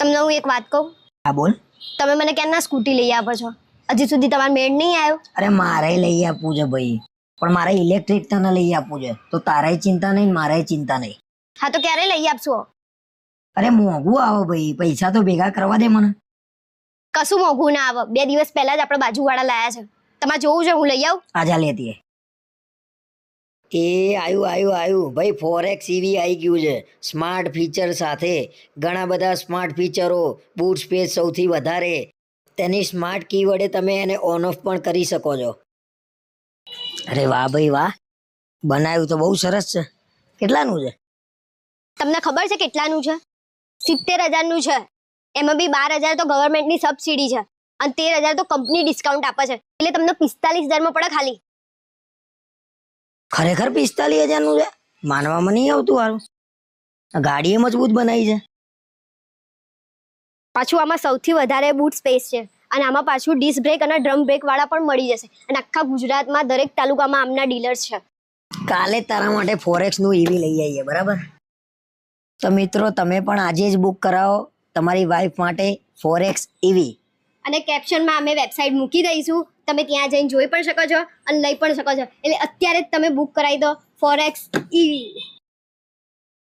તમને હું એક વાત કહું. હા બોલ. તમે મને ક્યારના સ્કૂટી લઈ આપો છો? હજી સુધી તમારો મેળ નહીં આવ્યો. અરે મારે લઈ આપવું છે ભાઈ, પણ મારે ઇલેક્ટ્રિક તને લઈ આપવું છે, તો તારાય ચિંતા નહીં મારે ચિંતા નહીં. હા તો ક્યારે લઈ આપશો? અરે મોંઘું આવો ભાઈ, પૈસા તો ભેગા કરવા દે મને. કશું મોંઘું ના આવે. 2 દિવસ પહેલા જ આપણે બાજુવાળા લાયા છે. તમારે જોવું છે હું લઈ આવું? આજા લેતી એ આયુ ભાઈ, ફોરેક્સ ઈવી આવી ગયું છે સ્માર્ટ ફીચર સાથે. ઘણા બધા સ્માર્ટ ફીચરો, બૂટ સ્પેસ સૌથી વધારે. તેની સ્માર્ટ કી વડે તમે એને ઓન ઓફ પણ કરી શકો છો. અરે વાહ ભાઈ વાહ, બનાવ્યું તો બહુ સરસ છે. કેટલાનું છે? તમને ખબર છે કેટલાનું છે? 70,000 છે. એમાં બી 12,000 તો ગવર્મેન્ટની સબસિડી છે અને 13,000 તો કંપની ડિસ્કાઉન્ટ આપે છે, એટલે તમને 45,000 માં પડે ખાલી. ખરેખર 45,000 છે? માનવામાં નહીં આવતું. હારું, ગાડીએ મજબૂત બનાવી છે. પાછું આમાં સૌથી વધારે બૂટ સ્પેસ છે અને આમાં પાછું ડિસ્ક બ્રેક અને ડ્રમ બ્રેક વાળા પણ મળી જશે અને આખા ગુજરાતમાં દરેક તાલુકામાં આમના ડીલર્સ છે. કાલે તારા માટે ફોરેક્સ નું ઈવી લઈ આવીએ, બરાબર? તો મિત્રો તમે પણ આજે જ બુક કરાવો તમારી વાઈફ માટે ફોરેક્સ ઈવી. અને કેપ્શનમાં અમે વેબસાઇટ મૂકી દઈશું, તમે ત્યાં જઈને જોઈ પણ શકો છો અને લઈ પણ શકો છો. એટલે અત્યારે જ તમે બુક કરાવી દો ફોરેક્સ ઈવી.